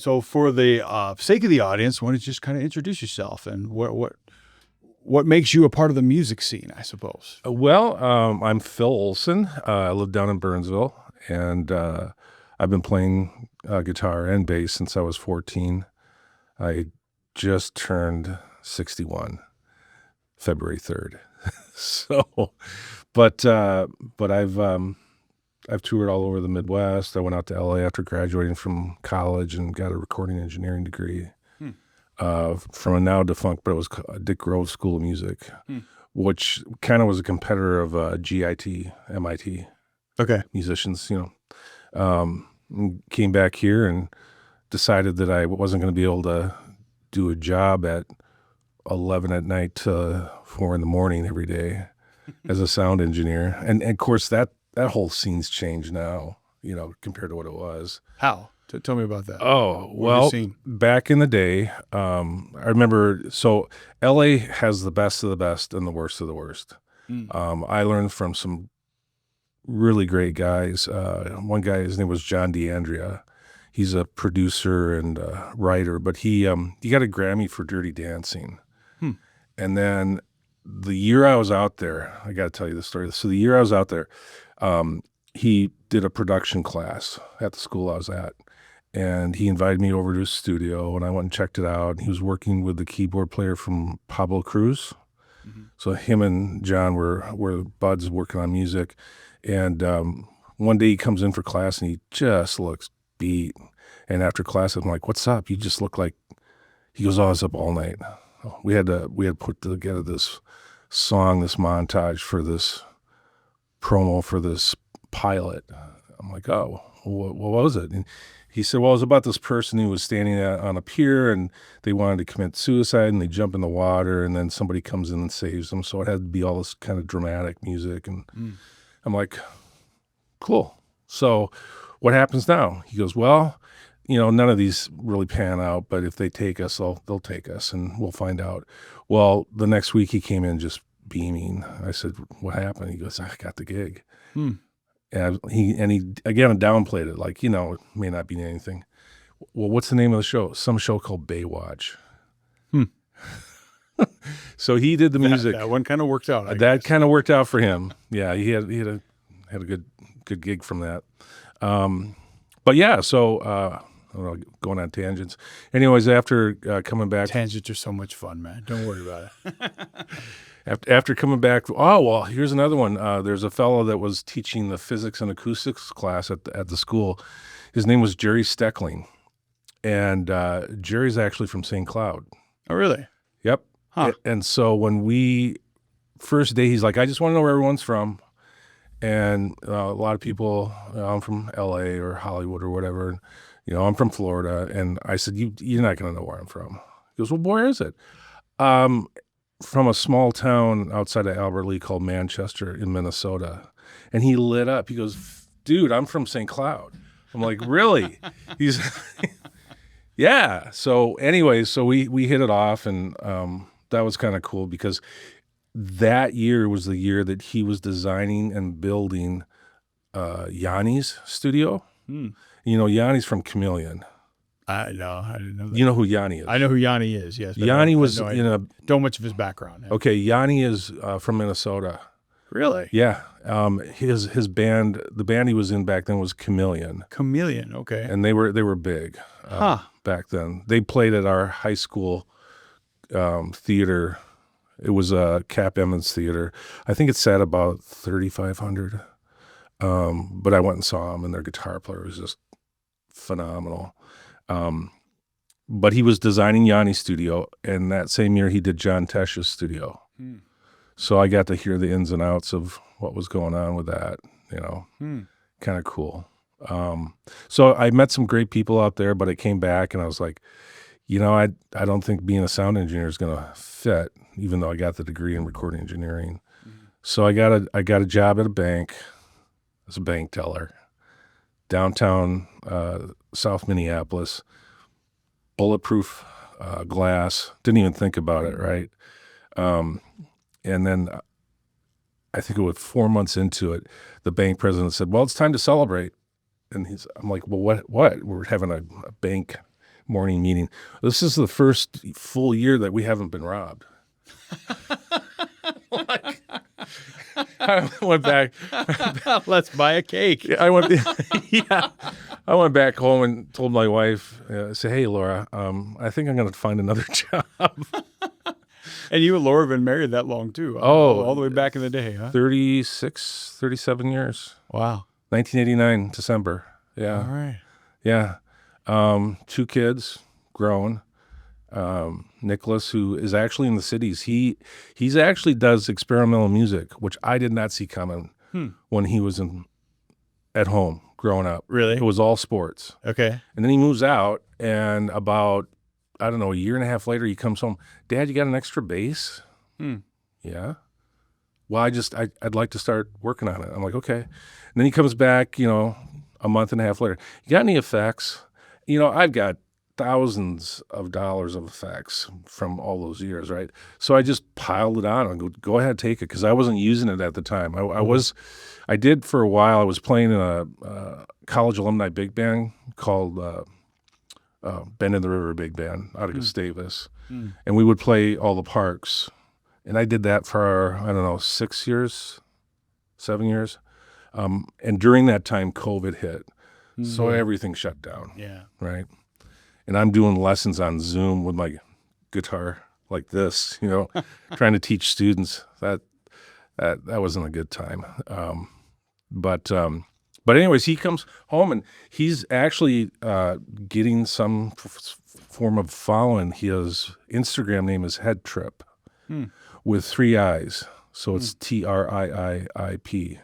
so for the sake of the audience, why don't you just kind of introduce yourself and what makes you a part of the music scene, I suppose? I'm Phil Olson. I live down in Burnsville, and I've been playing guitar and bass since I was 14. I just turned 61, February 3rd. But I've toured all over the Midwest. I went out to LA after graduating from college and got a recording engineering degree from a now defunct, but it was Dick Grove School of Music, which kind of was a competitor of GIT, MIT. Okay. Musicians, came back here and decided that I wasn't going to be able to do a job at 11 at night to 4 in the morning every day as a sound engineer. And of course, that whole scene's changed now, compared to what it was. How? Tell me about that. Oh, well, back in the day, I remember, so LA has the best of the best and the worst of the worst. I learned from some really great guys. One guy, his name was John DeAndrea. He's a producer and writer, but he got a Grammy for Dirty Dancing. And then the year I was out there, I got to tell you the story. So the year I was out there, he did a production class at the school I was at. And he invited me over to his studio, and I went and checked it out. He was working with the keyboard player from Pablo Cruz. So him and John were buds working on music. And one day he comes in for class, and he just looks beat. And after class, I'm like, "What's up? You just look like..." He goes, "Oh, I was up all night. We had put together this song, this montage for this promo for this pilot." I'm like, "Oh, what was it?" And he said, "Well, it was about this person who was standing on a pier, and they wanted to commit suicide, and they jump in the water, and then somebody comes in and saves them. So it had to be all this kind of dramatic music." And I'm like, "Cool. So what happens now?" He goes, "Well, none of these really pan out, but if they take us, they'll take us, and we'll find out." Well, the next week he came in just beaming. I said, "What happened?" He goes, "I got the gig." And he again downplayed it, like, it may not be anything. Well, what's the name of the show? Some show called Baywatch. So he did the music. That one kind of worked out. That kind of worked out for him. Yeah, he had a good gig from that. But yeah, so I don't know, going on tangents. Anyways, after coming back, tangents are so much fun, man. Don't worry about it. After coming back, here's another one. There's a fellow that was teaching the physics and acoustics class at the school. His name was Jerry Steckling, and Jerry's actually from St. Cloud. Oh, really? Yep. Huh. And so when first day, he's like, "I just want to know where everyone's from." And a lot of people, I'm from LA or Hollywood or whatever. I'm from Florida. And I said, you're not going to know where I'm from. He goes, "Well, where is it?" From a small town outside of Albert Lea called Manchester in Minnesota. And he lit up. He goes, "Dude, I'm from St. Cloud." I'm like, "Really?" He's, yeah. So anyways, so we hit it off, and that was kind of cool because that year was the year that he was designing and building Yanni's studio. Yanni's from Chameleon. I didn't know that. You know who Yanni is? I know who Yanni is, yes. Yanni was don't much of his background. Yeah. Okay, Yanni is from Minnesota. Really? Yeah. His band, the band he was in back then was Chameleon. Chameleon, okay. And they were big back then. They played at our high school theater. It was Cap Emmons Theater. I think it sat about 3,500. But I went and saw them, and their guitar player was just phenomenal. But he was designing Yanni's studio, and that same year he did John Tesh's studio. So I got to hear the ins and outs of what was going on with that, kind of cool. So I met some great people out there, but I came back and I was like, I don't think being a sound engineer is going to fit, even though I got the degree in recording engineering. So I got a job at a bank as a bank teller, downtown South Minneapolis, bulletproof glass. Didn't even think about it, right? And then I think it was 4 months into it, the bank president said, "Well, it's time to celebrate." And I'm like, "Well, what? We're having a bank morning meeting. This is the first full year that we haven't been robbed. Like, I went back. Let's buy a cake. I went back home and told my wife, I said, hey, Laura, I think I'm going to find another job. And you and Laura have been married that long too. All the way back in the day, huh? 36, 37 years. Wow. 1989, December. Yeah. All right. Yeah. 2 kids, grown. Nicholas, who is actually in the cities, he's actually does experimental music, which I did not see coming when he was at home growing up. Really? It was all sports. Okay. And then he moves out, and about, I don't know, a year and a half later, he comes home. Dad, you got an extra bass? Yeah. Well, I'd like to start working on it. I'm like, okay. And then he comes back, a month and a half later. You got any effects? I've got thousands of dollars of effects from all those years, right? So I just piled it on and go ahead, take it, because I wasn't using it at the time. I did for a while. I was playing in a college alumni big band called Bend in the River Big Band out of Gustavus, and we would play all the parks. And I did that for, I don't know, 6 years, 7 years. And during that time, COVID hit. So everything shut down. Yeah. Right. And I'm doing lessons on Zoom with my guitar like this, trying to teach students. That wasn't a good time. But anyways, he comes home and he's actually getting some form of following. His Instagram name is Head Trip with 3 I's. So it's TRIIIP.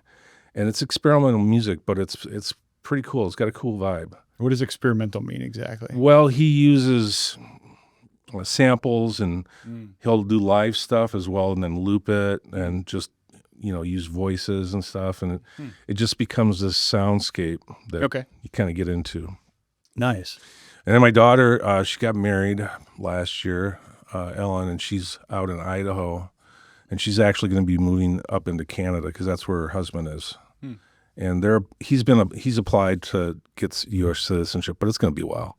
And it's experimental music, but it's pretty cool. It's got a cool vibe. What does experimental mean exactly? Well, he uses samples, and he'll do live stuff as well, and then loop it, and just use voices and stuff, and it just becomes this soundscape that you kind of get into. Nice. And then my daughter, she got married last year, Ellen, and she's out in Idaho, and she's actually going to be moving up into Canada because that's where her husband is. And he's applied to get U.S. citizenship, but it's going to be a while.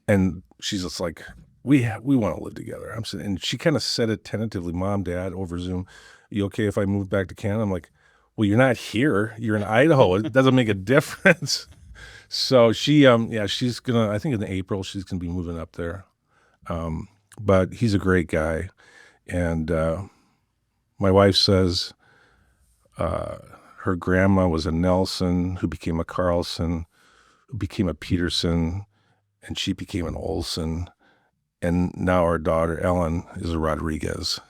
And she's just like, we want to live together. And she kind of said it tentatively, Mom, Dad, over Zoom. You okay if I move back to Canada? I'm like, well, you're not here. You're in Idaho. It doesn't make a difference. So she's gonna. I think in April she's gonna be moving up there. But he's a great guy, and my wife says. Her grandma was a Nelson, who became a Carlson, who became a Peterson, and she became an Olson. And now our daughter, Ellen, is a Rodriguez.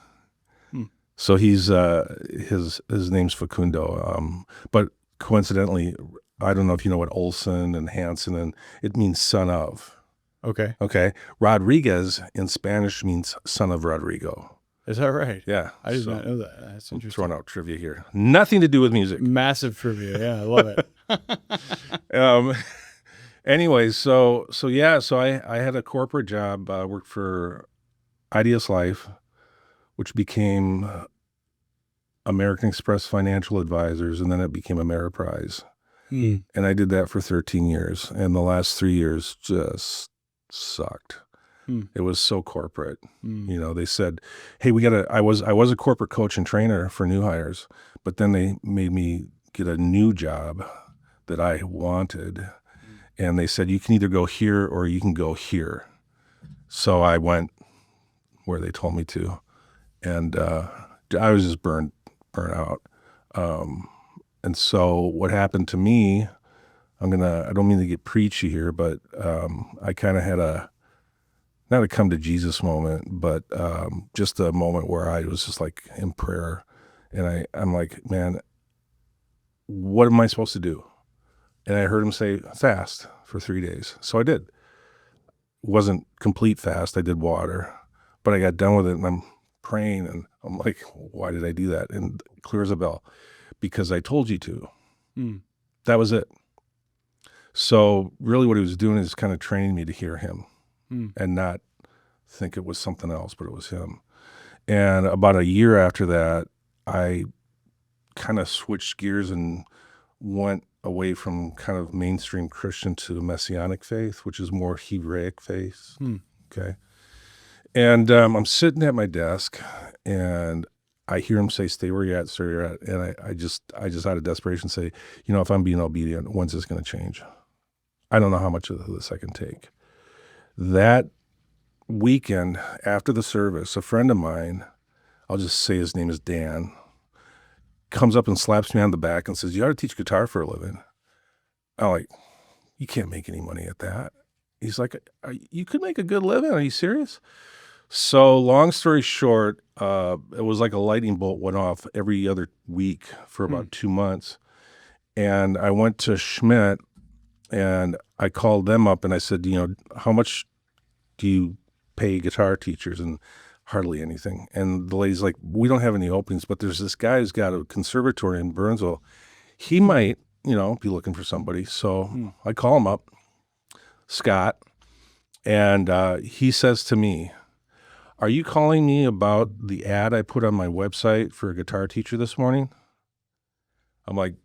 So he's his name's Facundo. But coincidentally, I don't know if you know what Olson and Hanson, and it means son of. Okay. Rodriguez in Spanish means son of Rodrigo. Is that right? Yeah. I did not know that. That's interesting. Throwing out trivia here. Nothing to do with music. Massive trivia. Yeah, I love it. Anyways, so I had a corporate job. I worked for Ideas Life, which became American Express Financial Advisors, and then it became Ameriprise. And I did that for 13 years, and the last 3 years just sucked. It was so corporate. They said, hey, I was a corporate coach and trainer for new hires, but then they made me get a new job that I wanted. And they said, you can either go here or you can go here. So I went where they told me to. And I was just burnt out. And so what happened to me, I don't mean to get preachy here, but I kind of had not a come to Jesus moment, but just a moment where I was just like in prayer. And I'm like, man, what am I supposed to do? And I heard him say, fast for 3 days. So I did. It wasn't complete fast. I did water, but I got done with it and I'm praying and I'm like, why did I do that? And clear as a bell, because I told you to. That was it. So really what he was doing is kind of training me to hear him. And not think it was something else, but it was him. And about a year after that, I kind of switched gears and went away from kind of mainstream Christian to Messianic faith, which is more Hebraic faith. Okay. And I'm sitting at my desk, and I hear him say, "Stay where you're at, stay where you're at." And I just out of desperation say, if I'm being obedient, when's this going to change? I don't know how much of this I can take. That weekend after the service, a friend of mine, I'll just say his name is Dan, comes up and slaps me on the back and says, "You ought to teach guitar for a living." I'm like, "You can't make any money at that." He's like, "You could make a good living. Are you serious?" So long story short, it was like a lightning bolt went off every other week for about 2 months. And I went to Schmidt and I called them up and I said, "How much do you pay guitar teachers?" And hardly anything. And the lady's like, "We don't have any openings, but there's this guy who's got a conservatory in Burnsville. He might, be looking for somebody." So I call him up, Scott, and he says to me, "Are you calling me about the ad I put on my website for a guitar teacher this morning?" I'm like,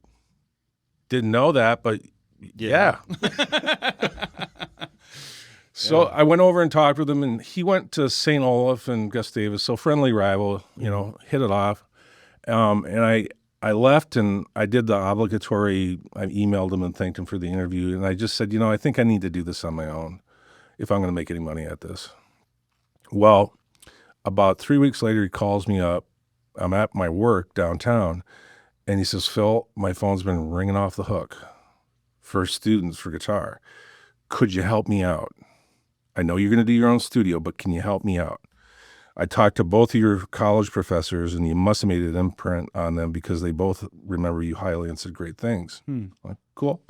"Didn't know that, but yeah." So I went over and talked with him, and he went to St. Olaf and Gustavus, so friendly rival, hit it off. And I left, and I did the obligatory, I emailed him and thanked him for the interview, and I just said, I think I need to do this on my own if I'm going to make any money at this. Well, about 3 weeks later, he calls me up. I'm at my work downtown, and he says, "Phil, my phone's been ringing off the hook for students for guitar. Could you help me out? I know you're going to do your own studio, but can you help me out? I talked to both of your college professors, and you must have made an imprint on them because they both remember you highly and said great things." I'm like, cool.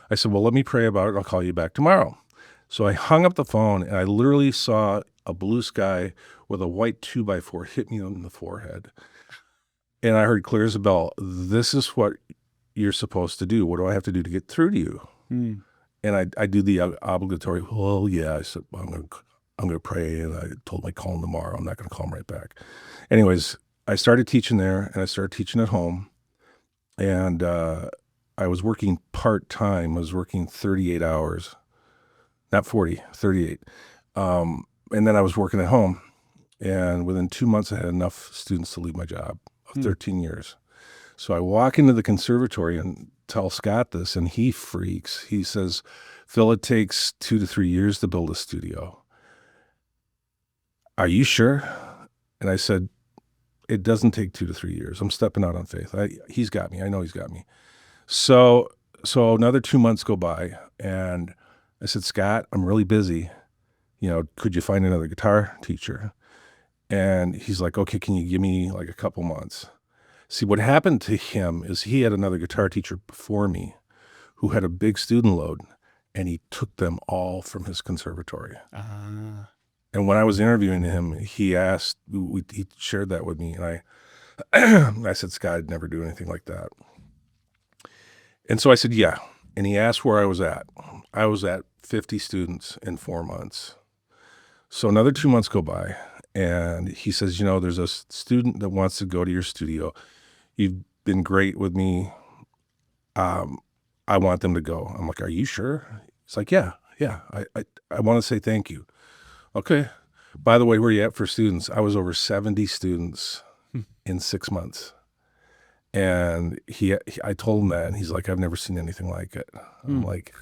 I said, "Well, let me pray about it. I'll call you back tomorrow." So I hung up the phone, and I literally saw a blue sky with a white 2x4 hit me on the forehead. And I heard clear as a bell, "This is what you're supposed to do. What do I have to do to get through to you?" And I do the obligatory, "Well, yeah." I said, "Well, I'm going to pray." And I told him I'd call him tomorrow. I'm not going to call him right back. Anyways, I started teaching there, and I started teaching at home. And I was working part-time. I was working 38 hours. Not 40, 38. And then I was working at home. And within 2 months, I had enough students to leave my job of 13 years. So I walk into the conservatory and tell Scott this, and he freaks. He says, "Phil, it takes 2 to 3 years to build a studio. Are you sure?" And I said, "It doesn't take 2 to 3 years. I'm stepping out on faith. He's got me. I know he's got me." So another 2 months go by, and I said, "Scott, I'm really busy. Could you find another guitar teacher?" And he's like, "Okay, can you give me like a couple months?" See, what happened to him is he had another guitar teacher before me who had a big student load, and he took them all from his conservatory. And when I was interviewing him, he shared that with me, and I said, "Scott, I'd never do anything like that." And so I said, "Yeah." And he asked where I was at. I was at 50 students in 4 months. So another 2 months go by, and he says, "There's a student that wants to go to your studio. You've been great with me. I want them to go." I'm like, "Are you sure?" He's like, Yeah. I want to say thank you." Okay. By the way, where are you at for students? I was over 70 students in 6 months. And I told him that, and he's like, "I've never seen anything like it." I'm like,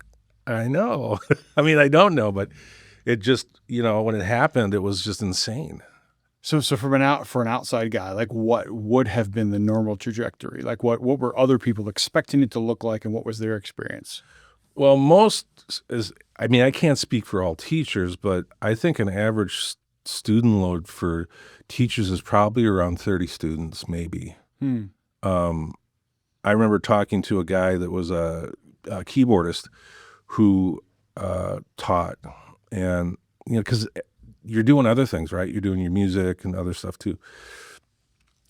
"I know." I mean, I don't know, but it just, when it happened, it was just insane. So for an outside guy, like what would have been the normal trajectory? Like what were other people expecting it to look like, and what was their experience? Well, I can't speak for all teachers, but I think an average student load for teachers is probably around 30 students, maybe. I remember talking to a guy that was a keyboardist who taught, and because you're doing other things, right? You're doing your music and other stuff too.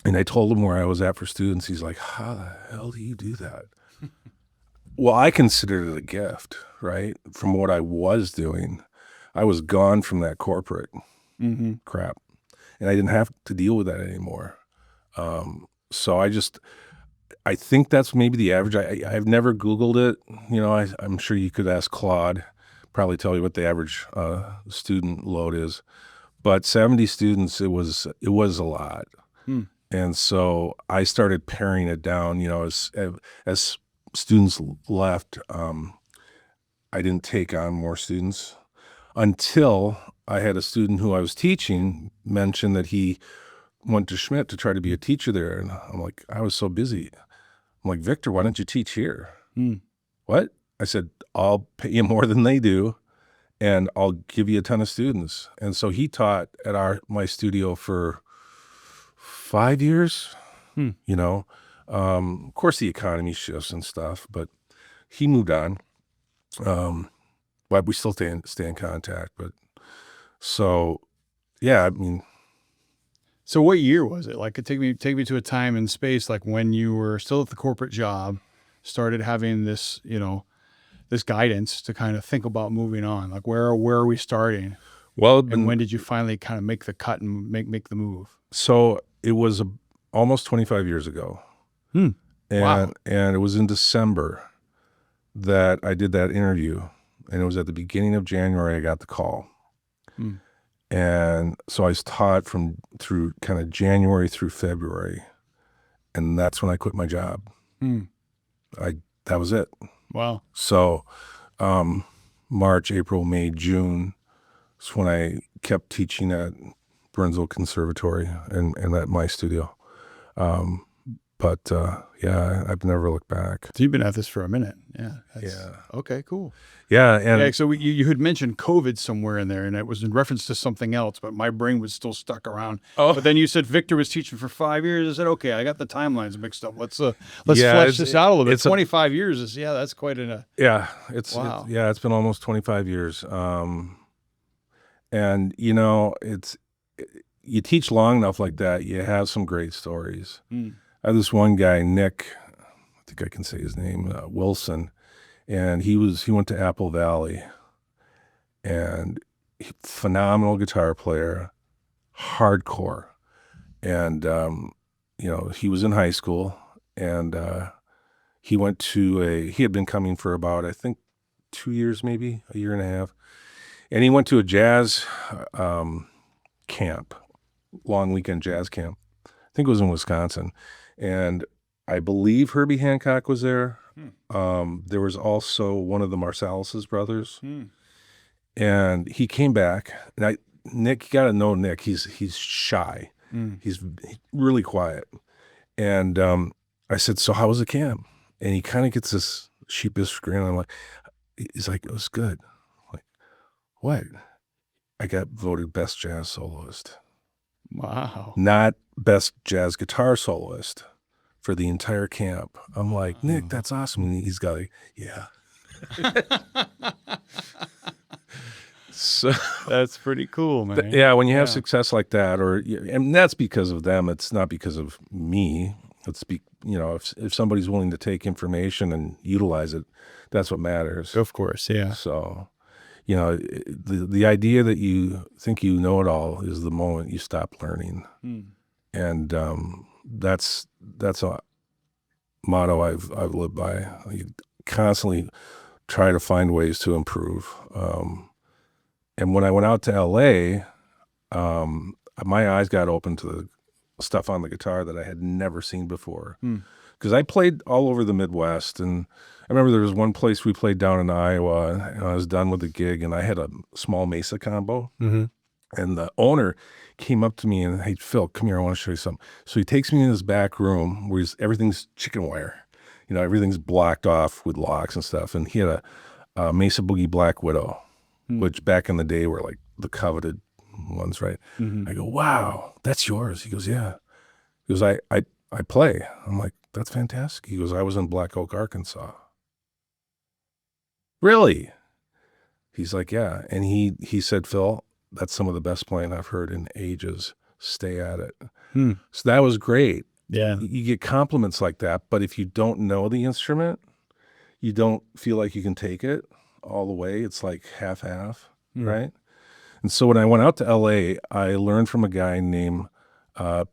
And I told him where I was at for students. He's like, "How the hell do you do that?" Well, I considered it a gift, right? From what I was doing, I was gone from that corporate crap, and I didn't have to deal with that anymore. So I think that's maybe the average. I've never Googled it. I'm sure you could ask Claude, probably tell you what the average student load is. But 70 students, it was a lot. Hmm. And so I started paring it down. As students left, I didn't take on more students until I had a student who I was teaching mention that he went to Schmidt to try to be a teacher there. And I'm like, I was so busy. I'm like, Victor, why don't you teach here? Hmm. What? I said, I'll pay you more than they do, and I'll give you a ton of students. And so he taught at my studio for 5 years. Hmm. Of course, the economy shifts and stuff, but he moved on. But we still stay in contact. But so, yeah, I mean, So what year was it? Like, take me to a time and space, like when you were still at the corporate job, started having this, this guidance to kind of think about moving on. Like, where are we starting? well, And when did you finally kind of make the cut and make the move? so it was almost 25 years ago. Hmm. And, Wow. and it was in December that I did that interview. And it was at the beginning of January I got the call. Hmm. And so I was taught through kind of January through February. And that's when I quit my job. Hmm. That was it. Wow. So March, April, May, June is when I kept teaching at Burnsville Conservatory and at my studio. But yeah, I've never looked back. So you've been at this for a minute. Yeah. Yeah. Okay, cool. Yeah. And Yeah. So you had mentioned COVID somewhere in there, and it was in reference to something else, but my brain was still stuck around. Oh. But then you said Victor was teaching for 5 years. I said, okay, I got the timelines mixed up. Let's Yeah, flesh this out a little bit. it's a- 25 years is, that's quite an. yeah, Wow. it's been almost 25 years. And you teach long enough like that, you have some great stories. Hmm. I had this one guy, Nick, I think I can say his name, Wilson, and he went to Apple Valley, and phenomenal guitar player, hardcore, and he was in high school, and he had been coming for about, I think, 2 years, maybe a year and a half, and he went to a jazz camp, long weekend jazz camp. I think it was in Wisconsin. And I believe Herbie Hancock was there. There was also one of the Marsalis's brothers. And he came back. And Nick, you got to know Nick. He's shy. He's really quiet. And I said, so how was the camp? And he kind of gets this sheepish grin. I'm like, he's like, it was good. I'm like, what? I got voted best jazz soloist. Wow. Not best jazz guitar soloist for the entire camp. I'm like, Nick, that's awesome. And he's got yeah. So That's pretty cool, man. yeah, when you have success like that, and that's because of them. It's not because of me. If somebody's willing to take information and utilize it, that's what matters. Of course. Yeah. So, the idea that you think you know it all is the moment you stop learning. And that's a motto I've lived by. You constantly try to find ways to improve. And when I went out to LA, my eyes got open to the stuff on the guitar that I had never seen before. Because I played all over the Midwest, and I remember there was one place we played down in Iowa, and I was done with the gig, and I had a small Mesa combo. And the owner came up to me and, hey, Phil, come here, I want to show you something. So he takes me in his back room where everything's chicken wire. Everything's blocked off with locks and stuff. And he had a Mesa Boogie Black Widow, which back in the day were like the coveted ones, right? I go, wow, that's yours. He goes, yeah. He goes, I play. I'm like, that's fantastic. He goes, I was in Black Oak, Arkansas. Really? He's like, yeah. And he said, Phil, that's some of the best playing I've heard in ages. Stay at it. So that was great. Yeah. You get compliments like that, but if you don't know the instrument, you don't feel like you can take it all the way. It's like half-half, right? And so when I went out to LA, I learned from a guy named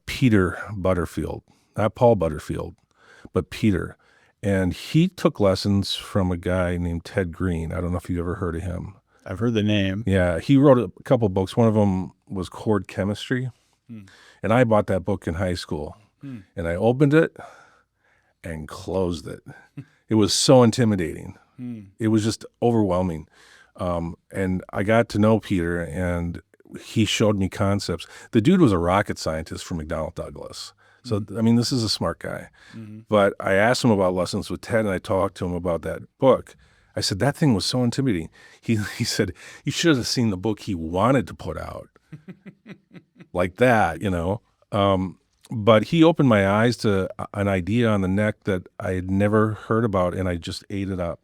Peter Butterfield, not Paul Butterfield, but Peter. And he took lessons from a guy named Ted Green. I don't know if you ever heard of him. I've heard the name. Yeah, he wrote a couple books. One of them was Chord Chemistry. And I bought that book in high school. And I opened it and closed it. It was so intimidating. It was just overwhelming. And I got to know Peter, and he showed me concepts. The dude was a rocket scientist from McDonnell Douglas. So, I mean, this is a smart guy. But I asked him about Lessons with Ted, and I talked to him about that book. I said, that thing was so intimidating. He said, you should have seen the book he wanted to put out. Like that, you know. But he opened my eyes to an idea on the neck that I had never heard about, and I just ate it up.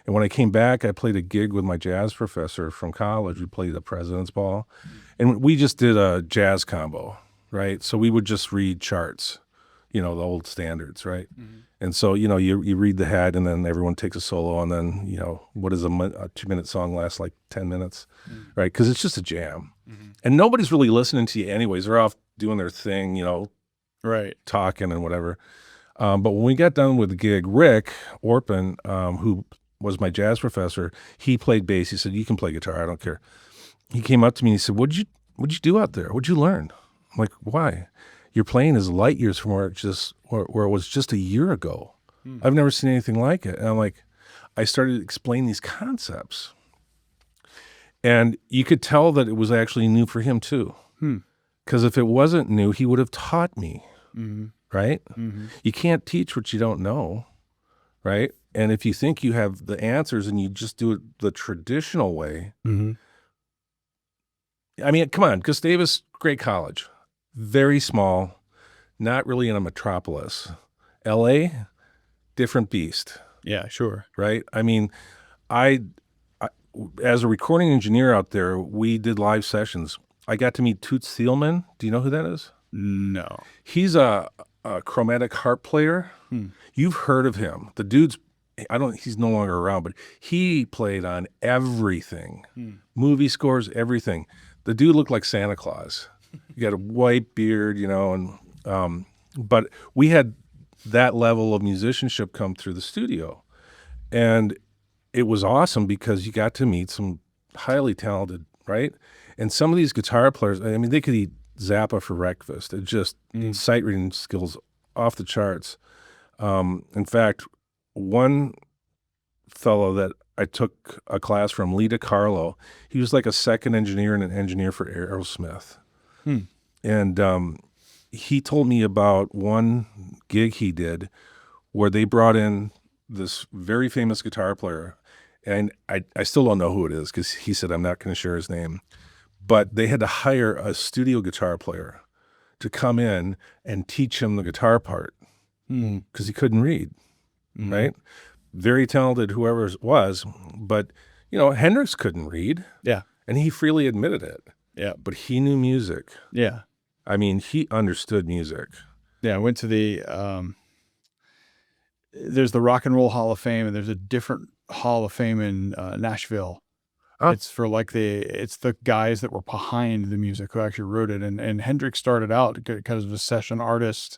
And when I came back, I played a gig with my jazz professor from college. We played the President's Ball. And we just did a jazz combo, right? So we would just read charts, you know, the old standards, right? And so, you know, you read the head, and then everyone takes a solo, and then, you know, what does a 2-minute song last, like 10 minutes, right? Because it's just a jam. And nobody's really listening to you anyways. They're off doing their thing, you know, Right. talking and whatever. But when we got done with the gig, Rick Orpin, who was my jazz professor, he played bass. He said, you can play guitar, I don't care. He came up to me and he said, what'd you do out there? What'd you learn? I'm like, why? Your playing is light years from where it was just a year ago. I've never seen anything like it. And I'm like, I started to explain these concepts. And you could tell that it was actually new for him too. Because if it wasn't new, he would have taught me, right? You can't teach what you don't know, right? And if you think you have the answers and you just do it the traditional way, I mean, come on, Gustavus, great college, very small, not really in a metropolis. L.A., different beast. Yeah, sure. Right? I mean, I as a recording engineer out there, we did live sessions. I got to meet Toots Thielman. Do you know who that is? No. He's a chromatic harp player. You've heard of him. The dude's, he's no longer around, but he played on everything. Movie scores, everything. The dude looked like Santa Claus. He got a white beard, you know, and but we had that level of musicianship come through the studio. And it was awesome because you got to meet some highly talented, right? And some of these guitar players, I mean, they could eat Zappa for breakfast. It just sight reading skills off the charts. In fact, one fellow that I took a class from, Lee DiCarlo, he was like a second engineer and an engineer for Aerosmith. And he told me about one gig he did where they brought in this very famous guitar player. And I still don't know who it is because he said, I'm not going to share his name. But they had to hire a studio guitar player to come in and teach him the guitar part because he couldn't read, right? Very talented, whoever it was. But, you know, Hendrix couldn't read. Yeah. And he freely admitted it. Yeah. But he knew music. Yeah. I mean, he understood music. Yeah, I went to the, there's the Rock and Roll Hall of Fame, and there's a different Hall of Fame in Nashville. It's for like it's the guys that were behind the music who actually wrote it. And Hendrix started out because of a session artist,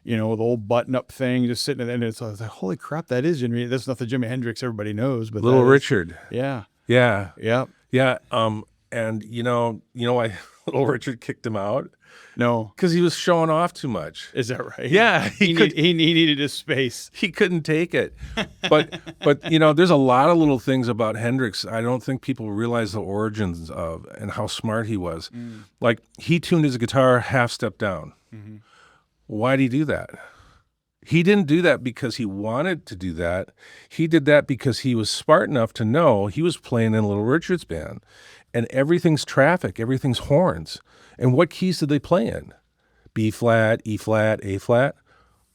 you know, with the old button-up thing, just sitting there. And it's like, holy crap, that is Jimmy. That's not the Jimi Hendrix everybody knows, but Little Richard. Yeah. Yeah. Yeah. Yeah. And you know why Little Richard kicked him out? No, because he was showing off too much. Is that right? Yeah, he needed his space. He couldn't take it. But you know, there's a lot of little things about Hendrix. I don't think people realize the origins of and how smart he was. Like he tuned his guitar half step down. Why did he do that? He didn't do that because he wanted to do that. He did that because he was smart enough to know he was playing in Little Richard's band, and everything's traffic, everything's horns. And what keys did they play in? B flat, E flat, A flat?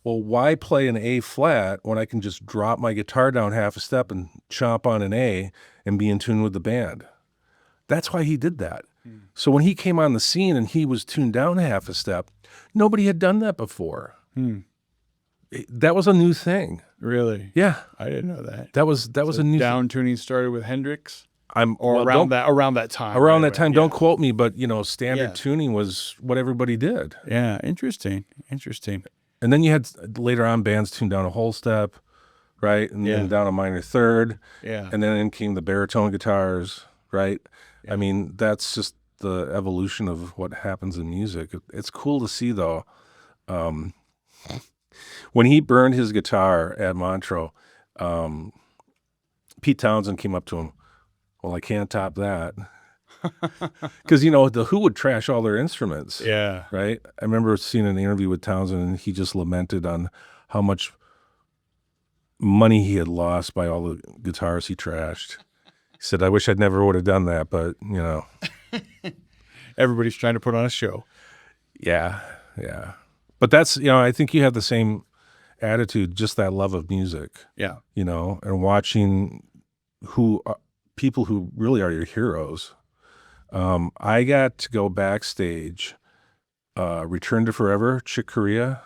Well, why play an A flat when I can just drop my guitar down half a step and chomp on an A and be in tune with the band? That's why he did that. So when he came on the scene and he was tuned down half a step, nobody had done that before. That was a new thing. Really? Yeah. I didn't know that. That was a new down tuning started with Hendrix? Around that time. Around that time. Don't quote me, but you know, standard tuning was what everybody did. Yeah, interesting. And then you had later on bands tuned down a whole step, right? And then down a minor third. Yeah. And then in came the baritone guitars, right? Yeah. I mean, that's just the evolution of what happens in music. It's cool to see, though. When he burned his guitar at Montreux, Pete Townsend came up to him. Well, I can't top that. Because, the Who would trash all their instruments. Yeah. Right? I remember seeing an interview with Townsend, and he just lamented on how much money he had lost by all the guitars he trashed. He said, I wish I'd never would have done that, but, Everybody's trying to put on a show. Yeah. But that's, I think you have the same attitude, just that love of music. Yeah. And watching people who really are your heroes. I got to go backstage, Return to Forever, Chick Corea,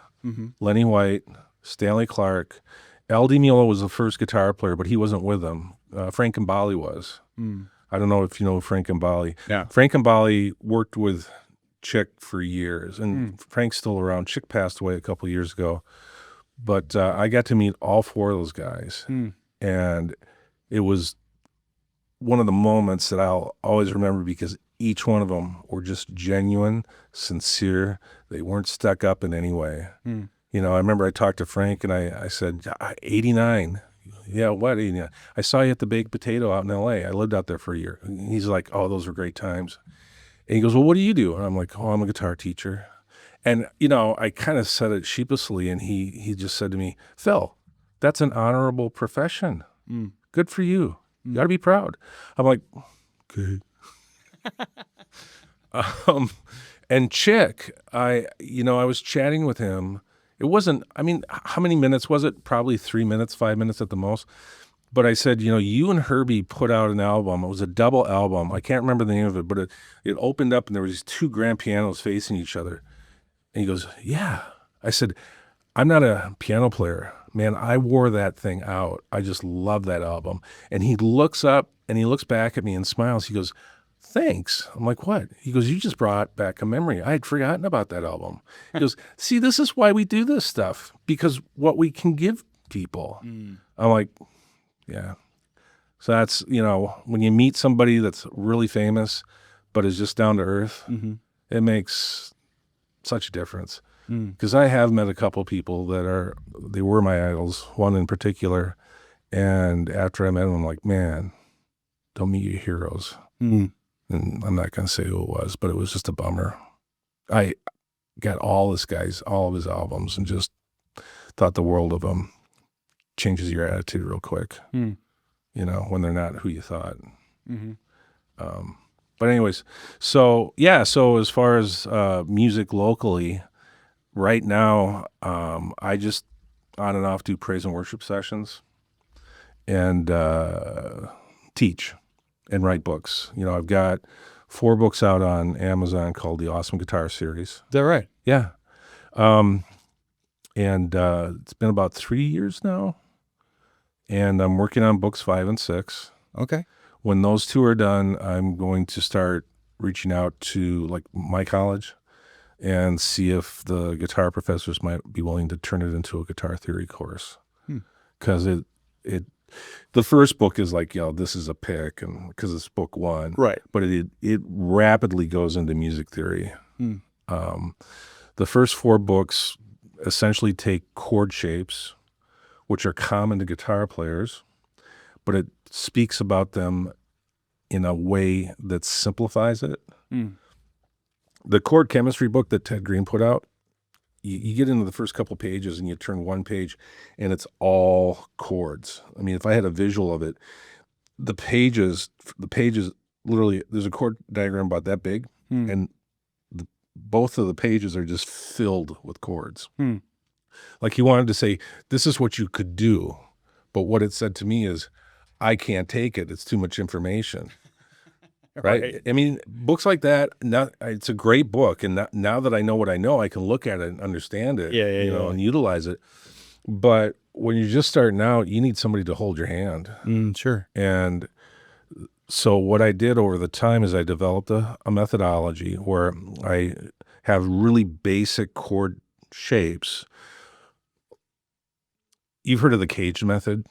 Lenny White, Stanley Clarke. Al Di Meola was the first guitar player, but he wasn't with them. Frank Gambale was. I don't know if you know Frank Gambale. Yeah. Frank Gambale worked with Chick for years, and Frank's still around. Chick passed away a couple of years ago. But I got to meet all four of those guys, and it was one of the moments that I'll always remember because each one of them were just genuine, sincere. They weren't stuck up in any way. I remember I talked to Frank and I said, 89. Yeah, what 89? I saw you at the Baked Potato out in L.A. I lived out there for a year. And he's like, oh, those were great times. And he goes, well, what do you do? And I'm like, oh, I'm a guitar teacher. And, I kind of said it sheepishly, and he just said to me, Phil, that's an honorable profession. Good for you. You got to be proud. I'm like, okay. And Chick, I was chatting with him. It wasn't, how many minutes was it? Probably 3 minutes, 5 minutes at the most. But I said, you and Herbie put out an album. It was a double album. I can't remember the name of it, but it opened up and there was these two grand pianos facing each other. And he goes, yeah. I said, I'm not a piano player. Man, I wore that thing out. I just love that album. And he looks up and he looks back at me and smiles. He goes, thanks. I'm like, what? He goes, you just brought back a memory. I had forgotten about that album. He goes, see, this is why we do this stuff, because what we can give people. I'm like, yeah. So that's, when you meet somebody that's really famous, but is just down to earth, it makes such a difference. Because I have met a couple people that they were my idols, one in particular. And after I met them, I'm like, man, don't meet your heroes. And I'm not going to say who it was, but it was just a bummer. I got all of his albums, and just thought the world of them. Changes your attitude real quick, when they're not who you thought. But anyways, so as far as music locally, right now, I just on and off do praise and worship sessions and teach and write books. I've got 4 books out on Amazon called the Awesome Guitar Series. Is that right? Yeah. And it's been about 3 years now. And I'm working on books 5 and 6. Okay. When those 2 are done, I'm going to start reaching out to like my college and see if the guitar professors might be willing to turn it into a guitar theory course. Because the first book is like, this is a pick, and because it's book 1. Right. But it rapidly goes into music theory. The first 4 books essentially take chord shapes, which are common to guitar players, but it speaks about them in a way that simplifies it. The chord chemistry book that Ted Green put out, you get into the first couple pages and you turn one page and it's all chords. If I had a visual of it, the pages literally, there's a chord diagram about that big, and both of the pages are just filled with chords. Like he wanted to say, this is what you could do. But what it said to me is, I can't take it. It's too much information. Right? Books like that, it's a great book. And now that I know what I know, I can look at it and understand it, and utilize it. But when you're just starting out, you need somebody to hold your hand. Sure. And so what I did over the time is I developed a methodology where I have really basic chord shapes, You've heard of the cage method?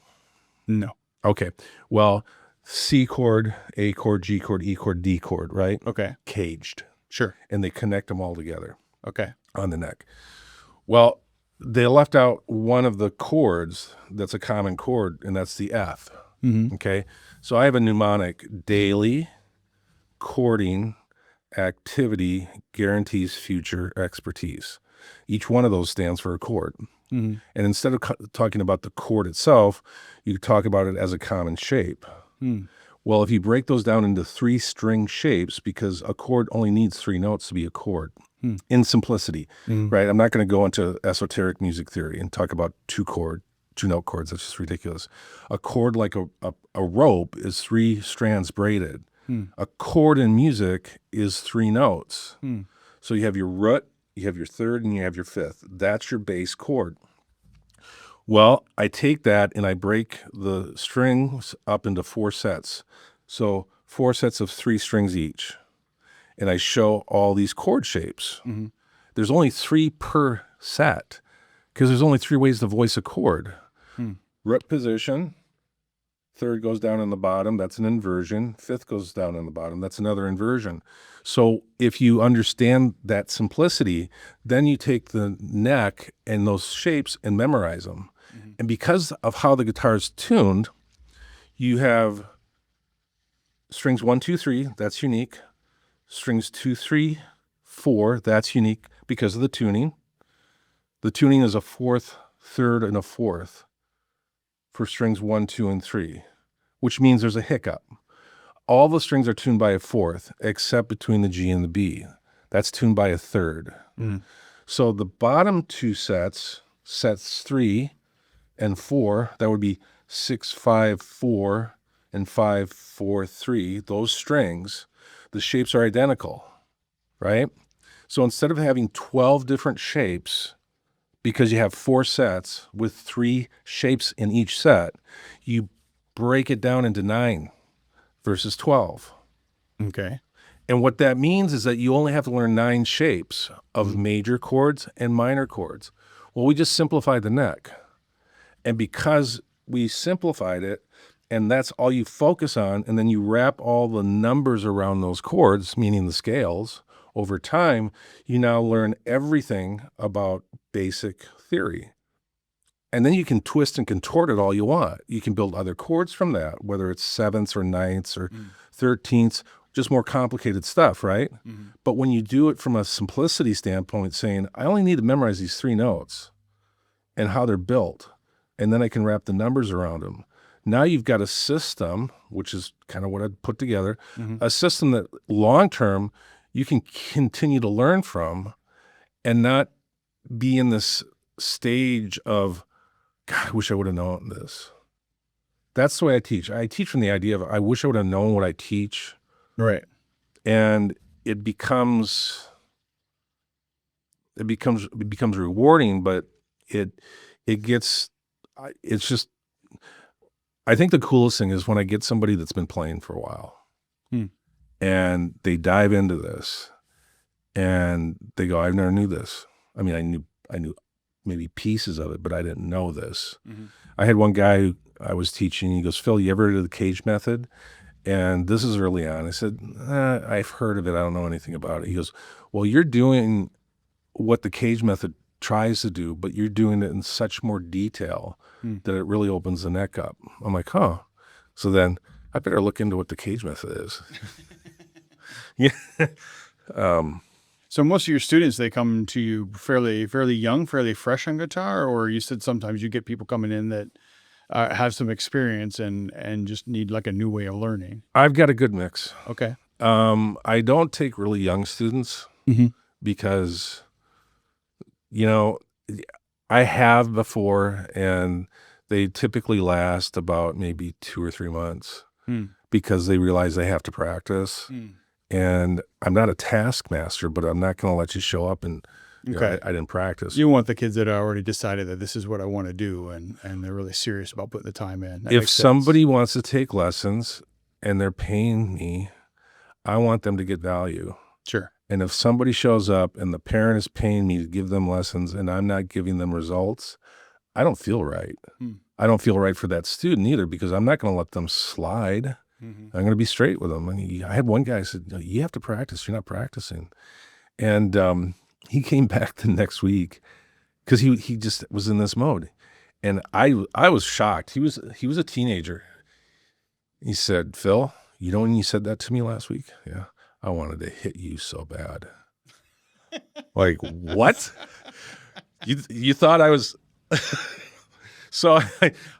No. Okay. Well, C chord, A chord, G chord, E chord, D chord, right? Okay. Caged. Sure. And they connect them all together Okay. on the neck. Well, they left out one of the chords that's a common chord, and that's the F. Mm-hmm. Okay. So I have a mnemonic: daily chording activity guarantees future expertise. Each one of those stands for a chord. Mm-hmm. And instead of talking about the chord itself, you talk about it as a common shape. Mm. Well, if you break those down into 3 string shapes, because a chord only needs 3 notes to be a chord, in simplicity, right? I'm not going to go into esoteric music theory and talk about 2-note chords. That's just ridiculous. A chord like a rope is 3 strands braided. A chord in music is 3 notes. So you have your root, you have your third, and you have your fifth. That's your bass chord. Well, I take that and I break the strings up into 4 sets. So 4 sets of 3 strings each. And I show all these chord shapes. Mm-hmm. There's only 3 per set because there's only 3 ways to voice a chord. Root position, third goes down in the bottom, that's an inversion. Fifth goes down in the bottom, that's another inversion. So if you understand that simplicity, then you take the neck and those shapes and memorize them. And because of how the guitar is tuned, you have strings 1, 2, 3, that's unique. Strings 2, 3, 4, that's unique because of the tuning. The tuning is a fourth, third, and a fourth for strings 1, 2, and 3, which means there's a hiccup. All the strings are tuned by a fourth, except between the G and the B. That's tuned by a third. So the bottom 2 sets, sets 3 and 4, that would be 6, 5, 4, and 5, 4, 3. Those strings, the shapes are identical, right? So instead of having 12 different shapes, because you have 4 sets with 3 shapes in each set, you break it down into 9 versus 12. Okay. And what that means is that you only have to learn 9 shapes of major chords and minor chords. Well, we just simplified the neck. And because we simplified it, and that's all you focus on, and then you wrap all the numbers around those chords, meaning the scales, over time, you now learn everything about basic theory. And then you can twist and contort it all you want. You can build other chords from that, whether it's 7ths or 9ths or 13ths, just more complicated stuff, right? But when you do it from a simplicity standpoint, saying, I only need to memorize these 3 notes and how they're built, and then I can wrap the numbers around them. Now you've got a system, which is kind of what I'd put together, a system that long-term you can continue to learn from and not be in this stage of, God, I wish I would have known this. That's the way I teach. I teach from the idea of, I wish I would have known what I teach. Right. And it becomes rewarding, but it's just, I think the coolest thing is when I get somebody that's been playing for a while and they dive into this and they go, I never knew this. I mean, I knew maybe pieces of it, but I didn't know this. I had one guy who I was teaching, he goes, Phil, you ever heard of the cage method? And this is early on. I said, I've heard of it. I don't know anything about it. He goes, well, you're doing what the cage method tries to do, but you're doing it in such more detail that it really opens the neck up. I'm like, huh. So then I better look into what the cage method is. Yeah. So most of your students, they come to you fairly young, fairly fresh on guitar, or you said sometimes you get people coming in that have some experience and just need like a new way of learning. I've got a good mix. Okay. I don't take really young students because, I have before, and they typically last about maybe 2 or 3 months because they realize they have to practice. And I'm not a taskmaster, but I'm not going to let you show up and I didn't practice. You want the kids that already decided that this is what I want to do, and they're really serious about putting the time in. That If makes somebody sense. wants to take lessons and they're paying me, I want them to get value. Sure. And if somebody shows up and the parent is paying me to give them lessons and I'm not giving them results, I don't feel right. I don't feel right for that student either, because I'm not going to let them slide. I'm going to be straight with them. And I had one guy said, you have to practice. You're not practicing. And he came back the next week because he just was in this mode. And I was shocked. He was a teenager. He said, Phil, you know when you said that to me last week? Yeah. I wanted to hit you so bad. Like, what? You thought I was... So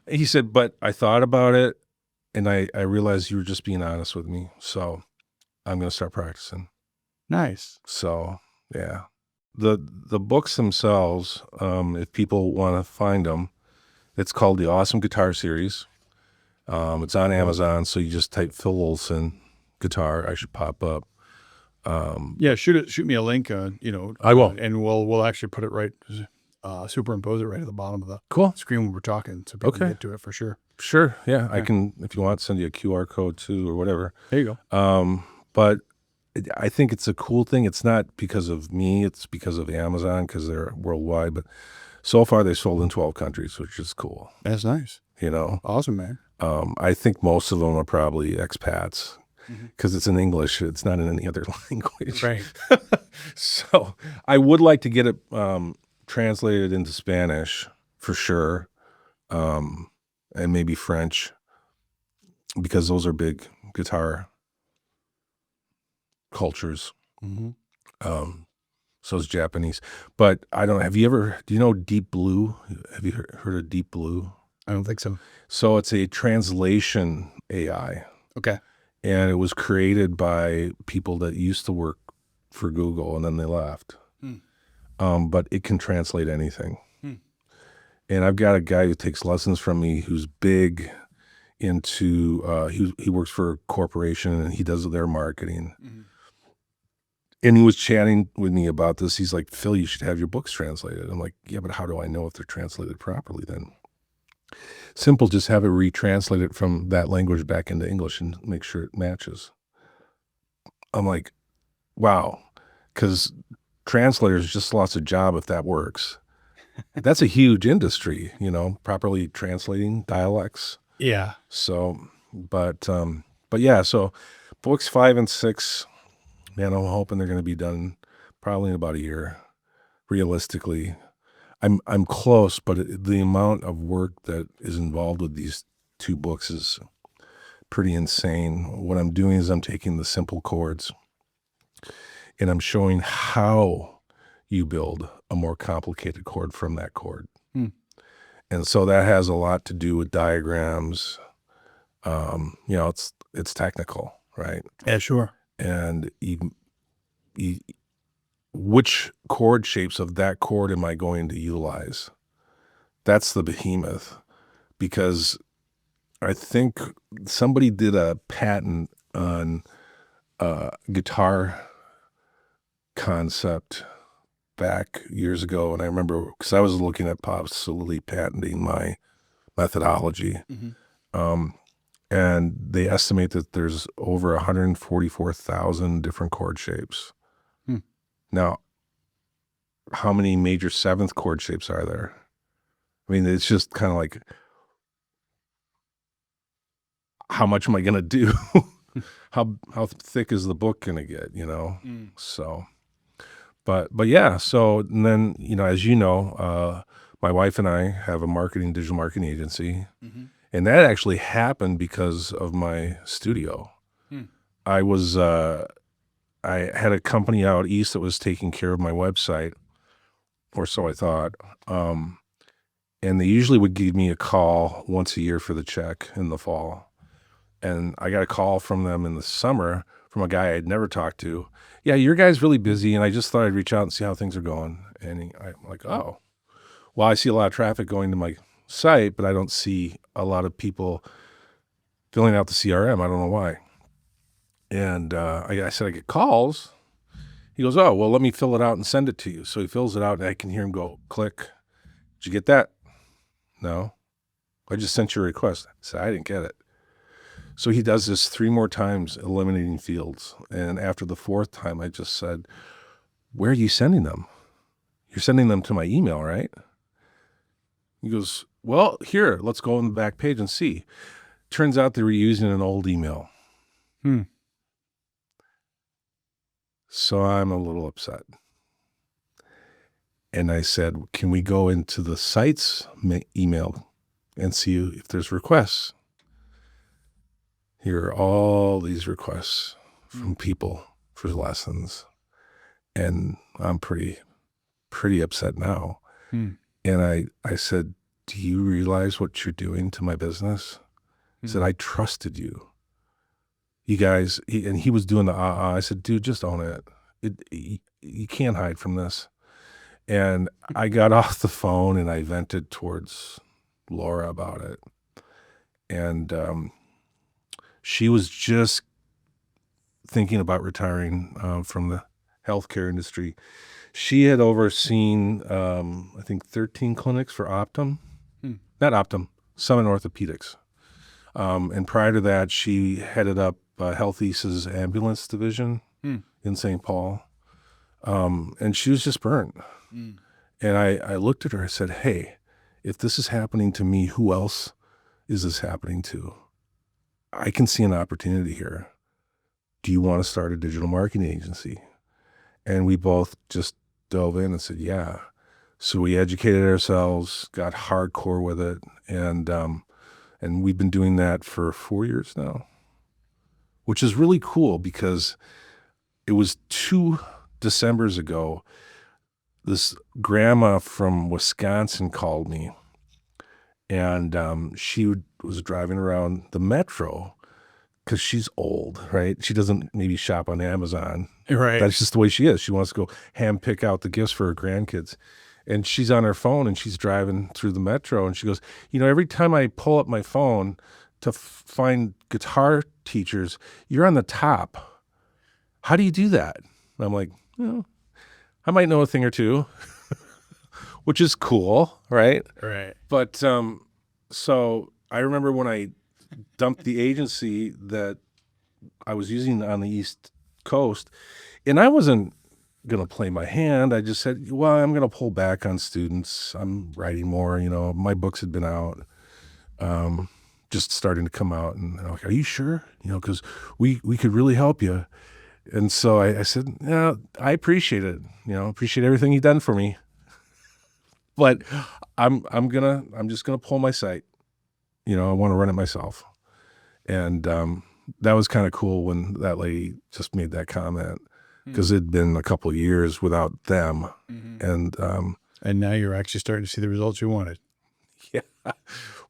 he said, but I thought about it, and I realized you were just being honest with me. So I'm going to start practicing. Nice. So, yeah. The books themselves, if people want to find them, it's called the Awesome Guitar Series. It's on Amazon, so you just type Phil Olson guitar. I should pop up. Yeah, shoot me a link. I will, and we'll actually put it right, superimpose it right at the bottom of the cool screen when we're talking, so people can get to it for sure. Sure, yeah, I can, if you want, send you a QR code too, or whatever. There you go. But I think it's a cool thing. It's not because of me; it's because of Amazon, because they're worldwide. But so far, they sold in 12 countries, which is cool. That's nice. Awesome, man. I think most of them are probably expats, because it's in English. It's not in any other language. Right. So I would like to get it translated into Spanish for sure, and maybe French, because those are big guitar cultures. So is Japanese. But I don't. Do you know Deep Blue? Have you heard of Deep Blue? I don't think so. So it's a translation AI. Okay. And it was created by people that used to work for Google, and then they left. But it can translate anything. And I've got a guy who takes lessons from me who's big into, he works for a corporation, and he does their marketing. And he was chatting with me about this. He's like, Phil, you should have your books translated. I'm like, yeah, but how do I know if they're translated properly then? Simple, just have it retranslated from that language back into English and make sure it matches. I'm like, wow, because translators just lost a job if that works. That's a huge industry, properly translating dialects. Yeah. So, but yeah, so books 5 and 6, man, I'm hoping they're going to be done probably in about a year, realistically. I'm close, but the amount of work that is involved with these 2 books is pretty insane. What I'm doing is I'm taking the simple chords and I'm showing how you build a more complicated chord from that chord. And so that has a lot to do with diagrams. It's technical, right? Yeah, sure. And which chord shapes of that chord am I going to utilize? That's the behemoth, because I think somebody did a patent on guitar concept back years ago, and I remember because I was looking at possibly patenting my methodology, and they estimate that there's over 144,000 different chord shapes. Now, how many major 7th chord shapes are there? I mean, it's just kind of like, how much am I going to do? How thick is the book going to get, So, but yeah, so, and then, as you know, my wife and I have a digital marketing agency, and that actually happened because of my studio. I had a company out east that was taking care of my website, or so I thought. And they usually would give me a call once a year for the check in the fall. And I got a call from them in the summer from a guy I'd never talked to. Yeah, your guy's really busy, and I just thought I'd reach out and see how things are going. And I'm like, oh, well, I see a lot of traffic going to my site, but I don't see a lot of people filling out the CRM. I don't know why. And I said, I get calls. He goes, oh, well, let me fill it out and send it to you. So he fills it out, and I can hear him go, click. Did you get that? No. I just sent you a request. I said, I didn't get it. So he does this 3 more times, eliminating fields. And after the 4th time, I just said, where are you sending them? You're sending them to my email, right? He goes, well, here, let's go on the back page and see. Turns out they were using an old email. So I'm a little upset. And I said, can we go into the site's email and see if there's requests? Here are all these requests from people for lessons. And I'm pretty upset now. And I said, do you realize what you're doing to my business? He said, I trusted you. You guys, he was doing the I said, dude, just own it. You can't hide from this. And I got off the phone and I vented towards Laura about it. And she was just thinking about retiring from the healthcare industry. She had overseen, I think, 13 clinics for Optum. Not Optum, Summit Orthopedics. And prior to that, she headed up Health East's ambulance division in St. Paul. And she was just burnt. And I looked at her, I said, hey, if this is happening to me, who else is this happening to? I can see an opportunity here. Do you want to start a digital marketing agency? And we both just dove in and said, yeah. So we educated ourselves, got hardcore with it, and we've been doing that for 4 years now, which is really cool because it was 2 Decembers ago. This grandma from Wisconsin called me, and she was driving around the metro because she's old, right? She doesn't maybe shop on Amazon. Right. That's just the way she is. She wants to go hand pick out the gifts for her grandkids. And she's on her phone and she's driving through the metro and she goes, every time I pull up my phone to find guitar teachers, you're on the top. How do you do that? And I'm like, I might know a thing or two, which is cool, right? Right. But so I remember when I dumped the agency that I was using on the East Coast, and I wasn't going to play my hand. I just said, well, I'm going to pull back on students. I'm writing more, my books had been out, just starting to come out, and they're like, are you sure? Because we could really help you. And so I said, yeah, I appreciate it. Appreciate everything you've done for me. But I'm just gonna pull my site. I want to run it myself. And that was kind of cool when that lady just made that comment because it'd been a couple of years without them. And now you're actually starting to see the results you wanted. Yeah.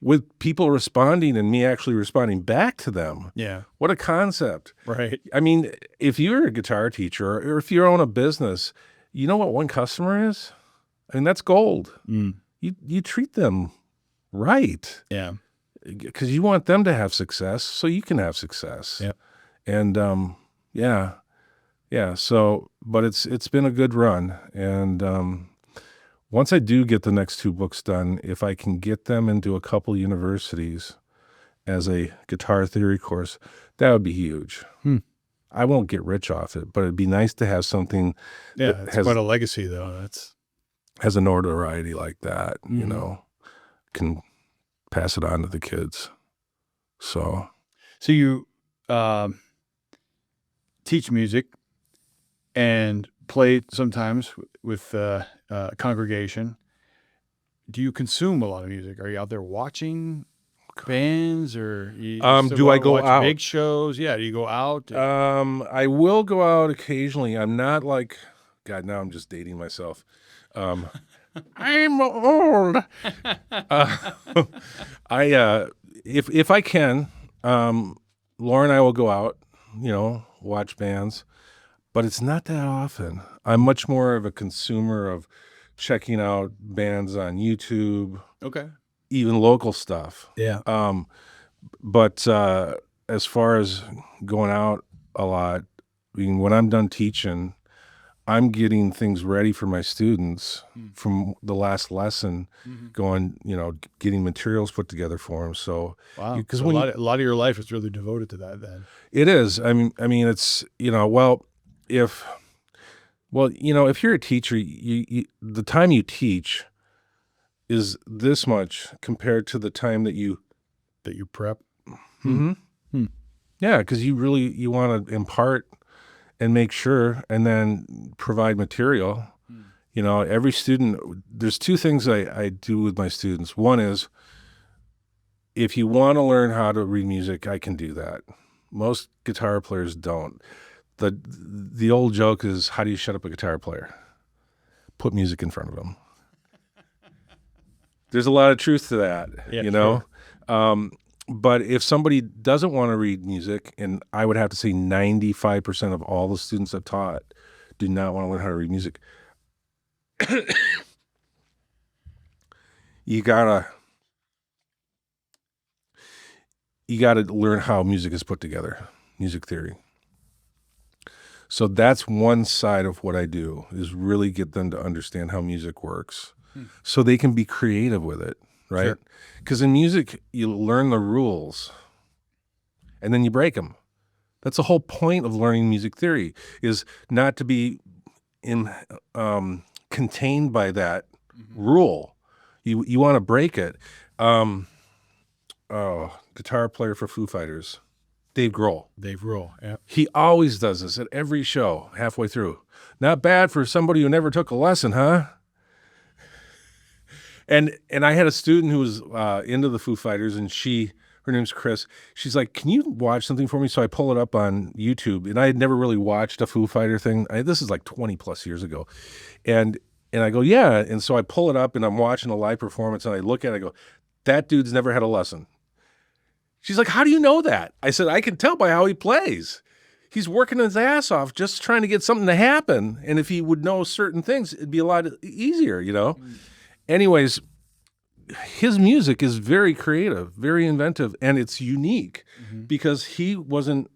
With people responding and me actually responding back to them. Yeah. What a concept. Right. I mean, if you're a guitar teacher or if you own a business, you know what one customer is? I mean, that's gold. You treat them right. Yeah. Because you want them to have success so you can have success. Yeah. And yeah. So, but it's been a good run. And once I do get the next 2 books done, if I can get them into a couple universities as a guitar theory course, that would be huge. I won't get rich off it, but it'd be nice to have something that has quite a legacy, though. Has a notoriety like that, can pass it on to the kids. So you teach music and play sometimes with congregation. Do you consume a lot of music? Are you out there watching bands, or do I go watch out? Big shows? Yeah. Do you go out? I will go out occasionally. I'm not like, God, now I'm just dating myself. I'm old. If I can, Laura and I will go out, watch bands, but it's not that often. I'm much more of a consumer of checking out bands on YouTube. Okay. Even local stuff. Yeah. But as far as going out a lot, I mean, when I'm done teaching, I'm getting things ready for my students from the last lesson, going, getting materials put together for them. So, wow, because a lot of your life is really devoted to that. Then it is. I mean, it's if you're a teacher, you the time you teach, is this much compared to the time that you prep. Mm-hmm. Yeah, because you want to impart and make sure and then provide material. You know, every student, there's two things I do with my students. One is, if you want to learn how to read music, I can do that. Most guitar players don't. The old joke is, how do you shut up a guitar player? Put music in front of them. There's a lot of truth to that, Yeah, you know? sure. But if somebody doesn't want to read music, and I would have to say 95% of all the students I've taught do not want to learn how to read music, you gotta learn how music is put together, music theory. So that's one side of what I do, is really get them to understand how music works so they can be creative with it, right? Because in music, you learn the rules and then you break them. That's the whole point of learning music theory, is not to be contained by that rule. You want to break it. Guitar player for Foo Fighters, Dave Grohl. Yeah. He always does this at every show halfway through. Not bad for somebody who never took a lesson, huh? And I had a student who was into the Foo Fighters, and her name's Chris. She's like, can you watch something for me? So I pull it up on YouTube, and I had never really watched a Foo Fighter thing. This is like 20 plus years ago. And I go, yeah. And so I pull it up, and I'm watching a live performance, and I look at it, I go, that dude's never had a lesson. She's like, how do you know that? I said, I can tell by how he plays. He's working his ass off just trying to get something to happen. And if he would know certain things, it'd be a lot easier, you know? Anyways, his music is very creative, very inventive, and it's unique because he wasn't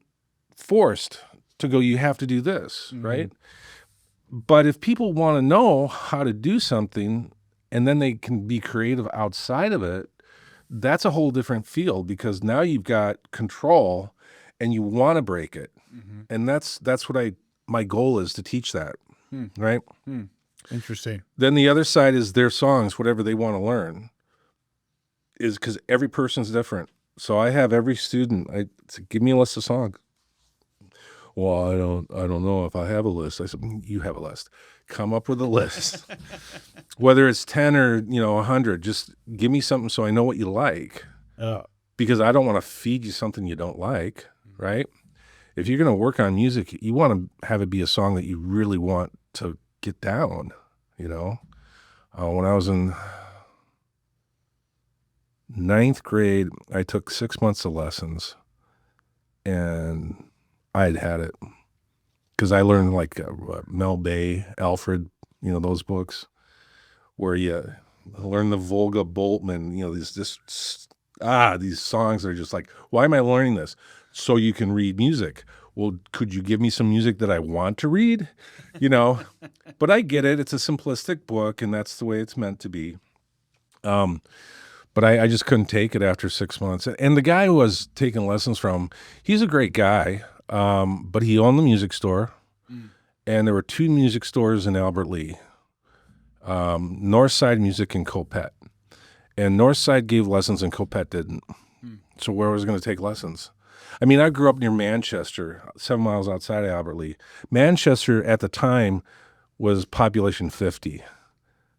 forced to go, you have to do this, right? But if people want to know how to do something and then they can be creative outside of it, that's a whole different field, because now you've got control and you want to break it. And that's what my goal is, to teach that, right? Interesting. Then the other side is their songs, whatever they want to learn, is because every person's different. So I have every student, I say, give me a list of songs. Well, I don't know if I have a list. I said, you have a list. Come up with a list. Whether it's 10 or 100, just give me something so I know what you like. Because I don't want to feed you something you don't like, right? If you're going to work on music, you want to have it be a song that you really want to get down, you know? When I was in 9th grade, I took 6 months of lessons, and I'd had it. Because I learned like Mel Bay, Alfred, those books, where you learn the Volga Boltman, these songs are just like, why am I learning this? So you can read music. Well, could you give me some music that I want to read? But I get it. It's a simplistic book, and that's the way it's meant to be. But I just couldn't take it after 6 months. And the guy who I was taking lessons from, he's a great guy, but he owned the music store. And there were 2 music stores in Albert Lea, Northside Music and Copet. And Northside gave lessons and Copet didn't. So where was I going to take lessons? I mean, I grew up near Manchester, 7 miles outside of Albert Lea. Manchester at the time was population 50.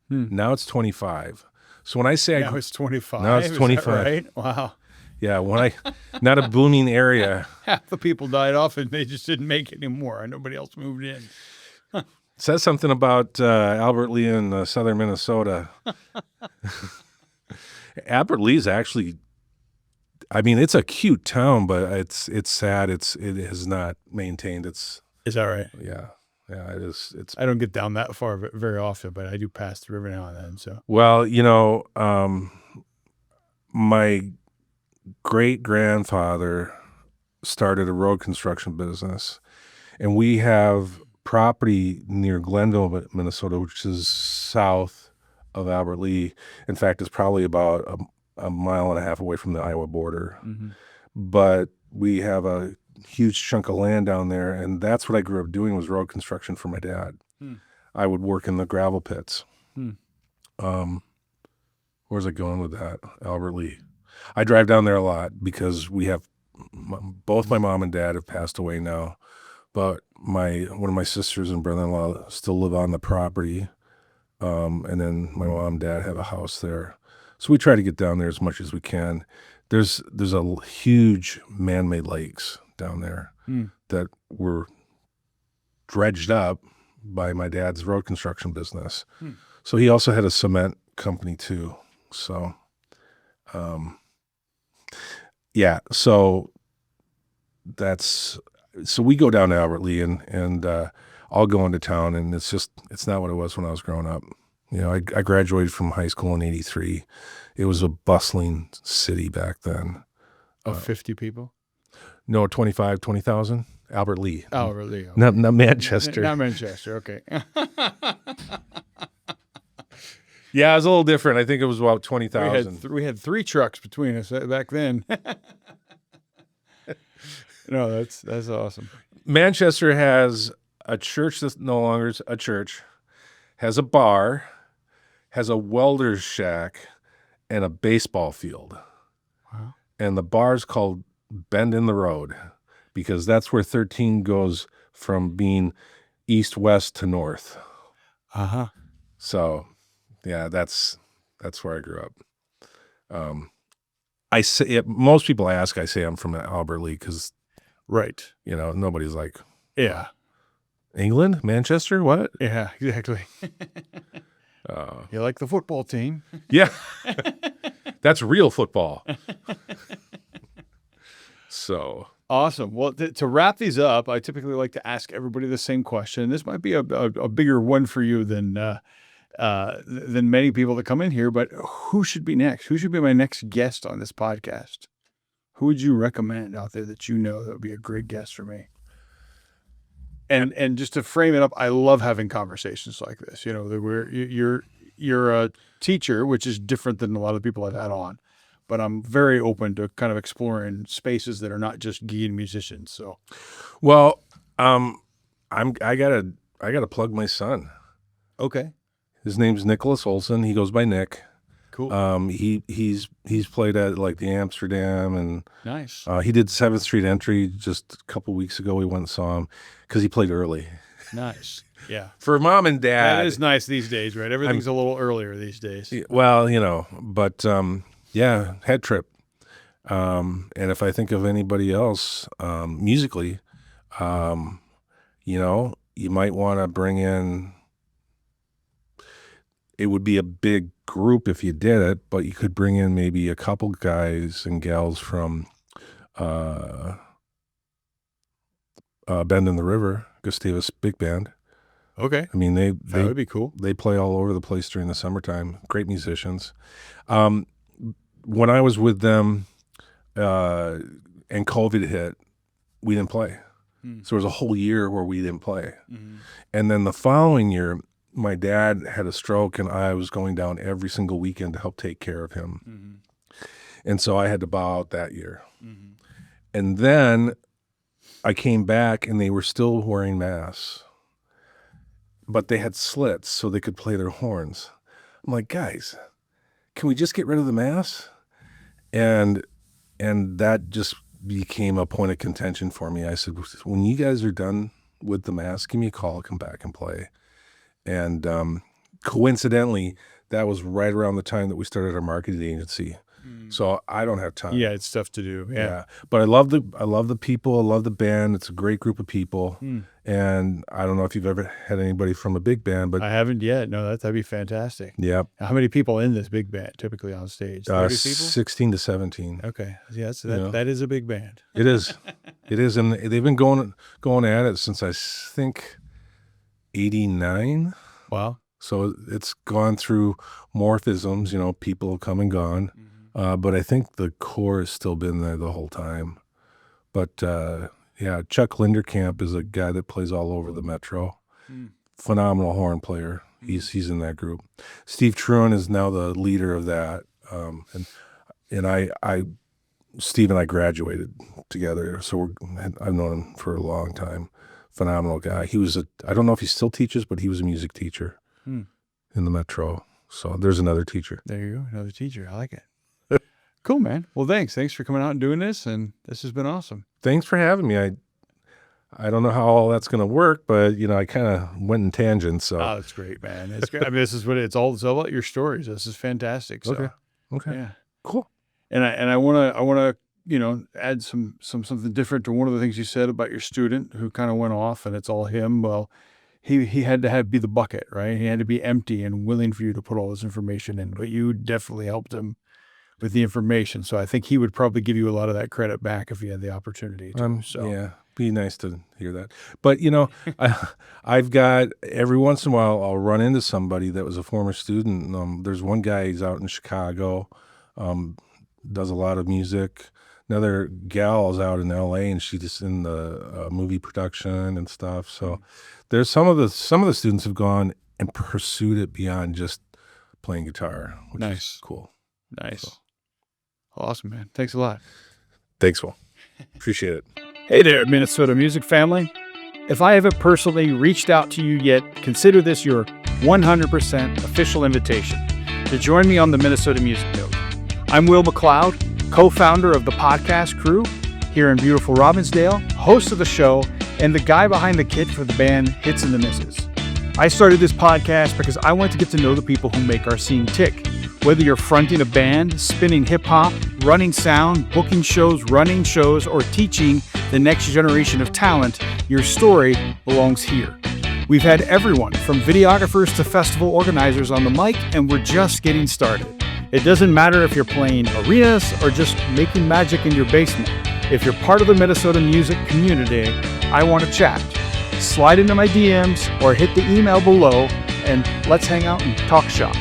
Now it's 25. So when I say now it's 25. Now it's 25. Is that right? Wow. Yeah, not a booming area. Half the people died off and they just didn't make it anymore. Nobody else moved in. Says something about Albert Lea in southern Minnesota. Albert Lea is actually, I mean, it's a cute town, but it's sad. It has not maintained its. Is that right? Yeah, it is. It's. I don't get down that far very often, but I do pass the river now and then. So. Well, my great-grandfather started a road construction business, and we have property near Glenville, Minnesota, which is south of Albert Lea. In fact, it's probably about a mile and a half away from the Iowa border. But we have a huge chunk of land down there, and that's what I grew up doing, was road construction for my dad. I would work in the gravel pits. Where's I going with that? Albert Lee. I drive down there a lot because we have both my mom and dad have passed away now, but one of my sisters and brother-in-law still live on the property. And then my mom and dad have a house there. So we try to get down there as much as we can. There's a huge man-made lakes down there that were dredged up by my dad's road construction business. So he also had a cement company too. So, yeah, so we go down to Albert Lee and I'll go into town, and it's not what it was when I was growing up. I graduated from high school in 83. It was a bustling city back then. Of 50 people? No, 20,000. Albert Lee. Albert Lee. Okay. Not Manchester. Not Manchester, okay. Yeah, it was a little different. I think it was about 20,000. We had 3 trucks between us back then. No, that's awesome. Manchester has a church that's no longer a church, has a bar, has a welder's shack, and a baseball field. Wow. And the bar's called Bend in the Road because that's where 13 goes from being east-west to north. Uh-huh. So, yeah, that's where I grew up. Most people ask, I say I'm from Albert Lee because, right, nobody's like, yeah, England, Manchester, what? Yeah, exactly. You like the football team? Yeah, that's real football. So awesome. Well, to wrap these up, I typically like to ask everybody the same question. This might be a bigger one for you than many people that come in here, but who should be next? Who should be my next guest on this podcast? Who would you recommend out there that that would be a great guest for me? And just to frame it up, I love having conversations like this. You're a teacher, which is different than a lot of the people I've had on, but I'm very open to kind of exploring spaces that are not just geeky musicians. So, well, I gotta plug my son. Okay. His name's Nicholas Olson. He goes by Nick. Cool. He's played at like the Amsterdam and nice. He did 7th Street Entry just a couple weeks ago. We went and saw him because he played early. Nice. Yeah. For mom and dad. That is nice these days, right? Everything's a little earlier these days. Well, but yeah, Head Trip. And if I think of anybody else musically, you might want to bring in. It would be a big group if you did it, but you could bring in maybe a couple guys and gals from Bend in the River, Gustavus Big Band. Okay. I mean, that would be cool. They play all over the place during the summertime. Great musicians. When I was with them and COVID hit, we didn't play. So there was a whole year where we didn't play. Mm-hmm. And then the following year, my dad had a stroke and I was going down every single weekend to help take care of him. Mm-hmm. And so I had to bow out that year. Mm-hmm. And then I came back and they were still wearing masks, but they had slits so they could play their horns. I'm like, guys, can we just get rid of the masks? And that just became a point of contention for me. I said, when you guys are done with the masks, give me a call, I'll come back and play. And coincidentally, that was right around the time that we started our marketing agency. So I don't have time. Yeah, it's stuff to do. Yeah. But I love the people. I love the band. It's a great group of people. And I don't know if you've ever had anybody from a big band, but I haven't yet. No, that'd be fantastic. Yeah. How many people in this big band typically on stage? 30 people? 16 to 17. Okay. Yeah, so that is a big band. It is. It is. And they've been going at it since I think 89. Wow. So it's gone through morphisms, people have come and gone. But I think the core has still been there the whole time. But Chuck Linderkamp is a guy that plays all over the Metro. Phenomenal horn player. He's in that group. Steve Truan is now the leader of that. And Steve and I graduated together, so I've known him for a long time. Phenomenal guy. I don't know if he still teaches, but he was a music teacher in the Metro. So there's another teacher. There you go. Another teacher. I like it. Cool, man. Well, thanks. Thanks for coming out and doing this. And this has been awesome. Thanks for having me. I don't know how all that's going to work, but I kind of went in tangents. So Oh, that's great, man. It's great. I mean, this is what it's all about, your stories. This is fantastic. So, Okay. yeah. Cool. And I want to, add something different to one of the things you said about your student who kind of went off and it's all him. Well, he had to be the bucket, right? He had to be empty and willing for you to put all this information in, but you definitely helped him with the information. So I think he would probably give you a lot of that credit back if he had the opportunity to. Yeah, be nice to hear that. But I've got every once in a while I'll run into somebody that was a former student. There's one guy, he's out in Chicago, does a lot of music. Another gal is out in LA and she's just in the movie production and stuff. So there's some of the students have gone and pursued it beyond just playing guitar, which is cool. Nice. So. Awesome, man. Thanks a lot. Thanks, Phil. Appreciate it. Hey there, Minnesota music family. If I haven't personally reached out to you yet, consider this your 100% official invitation to join me on the Minnesota Music Note. I'm Will McLeod, co-founder of the podcast crew here in beautiful Robbinsdale, host of the show, and the guy behind the kit for the band Hits and the Misses. I started this podcast because I want to get to know the people who make our scene tick. Whether you're fronting a band, spinning hip-hop, running sound, booking shows, running shows, or teaching the next generation of talent, your story belongs here. We've had everyone from videographers to festival organizers on the mic, and we're just getting started. It doesn't matter if you're playing arenas or just making magic in your basement. If you're part of the Minnesota music community, I want to chat. Slide into my DMs or hit the email below, and let's hang out and talk shop.